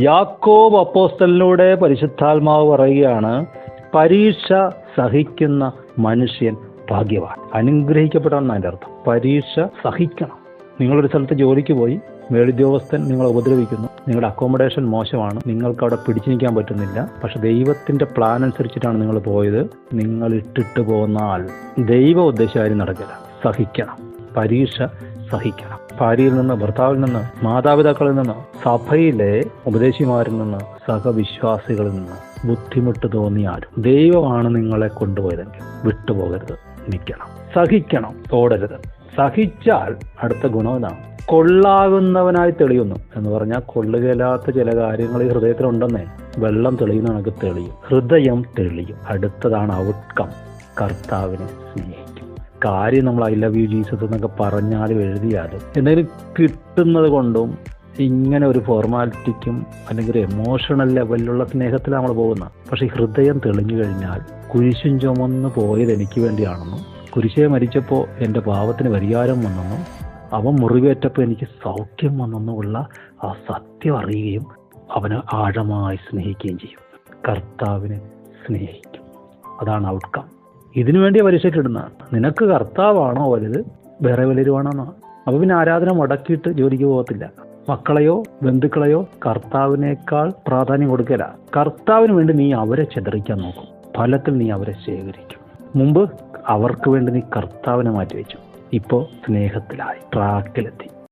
യാക്കോബ് അപ്പോസ്തലനിലൂടെ പരിശുദ്ധാത്മാവ് പറയുകയാണ്, പരീക്ഷ സഹിക്കുന്ന മനുഷ്യൻ ഭാഗ്യവാൻ. അനുഗ്രഹിക്കപ്പെടാൻ അതിൻ്റെ അർത്ഥം. പരീക്ഷ സഹിക്കണം. നിങ്ങളൊരു സ്ഥലത്ത് ജോലിക്ക് പോയി, മേലുദ്യോഗസ്ഥൻ നിങ്ങളെ ഉപദ്രവിക്കുന്നു, നിങ്ങളുടെ അക്കോമഡേഷൻ മോശമാണ്, നിങ്ങൾക്ക് അവിടെ പിടിച്ചു നിൽക്കാൻ പറ്റുന്നില്ല. പക്ഷെ ദൈവത്തിൻ്റെ പ്ലാൻ അനുസരിച്ചിട്ടാണ് നിങ്ങൾ പോയത്. നിങ്ങൾ ഇട്ടിട്ട് പോന്നാൽ ദൈവ ഉദ്ദേശം നടക്കില്ല. സഹിക്കണം. പരീക്ഷ സഹിക്കണം. ഭാര്യയിൽ നിന്ന്, ഭർത്താവിൽ നിന്ന്, മാതാപിതാക്കളിൽ നിന്ന്, സഭയിലെ ഉപദേശിമാരിൽ നിന്ന്, സഹവിശ്വാസികളിൽ നിന്ന് ബുദ്ധിമുട്ട് തോന്നിയാലും ദൈവമാണ് നിങ്ങളെ കൊണ്ടുപോയതെങ്കിൽ വിട്ടുപോകരുത്, നിൽക്കണം. സഹിക്കണം, ഓടരുത്. സഹിച്ചാൽ അടുത്ത ഗുണം ഇതാണ്, കൊള്ളാകുന്നവനായി തെളിയുന്നു എന്ന് പറഞ്ഞാൽ കൊള്ളുകയില്ലാത്ത ചില കാര്യങ്ങൾ ഈ ഹൃദയത്തിലുണ്ടെന്നേ. വെള്ളം തെളിയുന്ന കണക്ക് തെളിയും, ഹൃദയം തെളിയും. അടുത്തതാണ് ഔട്ട്കം, കർത്താവിനെ സ്നേഹിക്കും. കാര്യം നമ്മൾ ഐ ലവ് യു ജീസസ് എന്നൊക്കെ പറഞ്ഞാലും എഴുതിയാലും എന്തെങ്കിലും കിട്ടുന്നത് കൊണ്ടും ഇങ്ങനെ ഒരു ഫോർമാലിറ്റിക്കും അല്ലെങ്കിൽ ഒരു എമോഷണൽ ലെവലിലുള്ള സ്നേഹത്തിലാണ് നമ്മൾ പോകുന്നത്. പക്ഷേ ഹൃദയം തെളിഞ്ഞു കഴിഞ്ഞാൽ കുരിശും ചുമന്ന് പോയത് എനിക്ക് വേണ്ടിയാണെന്നും, കുരിശയെ മരിച്ചപ്പോൾ എൻ്റെ പാപത്തിന് പരിഹാരം വന്നെന്നും, അവൻ മുറിവേറ്റപ്പോൾ എനിക്ക് സൗഖ്യം വന്നെന്നുമുള്ള ആ സത്യം അറിയുകയും അവനെ ആഴമായി സ്നേഹിക്കുകയും ചെയ്യും. കർത്താവിനെ സ്നേഹിക്കും. അതാണ് ഔട്ട്കം. ഇതിനു വേണ്ടി പരീക്ഷയ്ക്കിടുന്നതാണ്. നിനക്ക് കർത്താവാണോ വലുത്, വേറെ വലുതുവാണോ? അപ്പോൾ പിന്നെ ആരാധന മുടക്കിയിട്ട് ജോലിക്ക് പോകത്തില്ല. മക്കളെയോ ബന്ധുക്കളെയോ കർത്താവിനേക്കാൾ പ്രാധാന്യം കൊടുക്കല. കർത്താവിന് വേണ്ടി നീ അവരെ ചിതറിക്കാൻ നോക്കും, ഫലത്തിൽ നീ അവരെ ശേഖരിക്കും. മുമ്പ് അവർക്ക് വേണ്ടി നീ കർത്താവിനെ മാറ്റിവെച്ചു, ഇപ്പോൾ സ്നേഹത്തിലായി, ട്രാക്കിലെത്തി.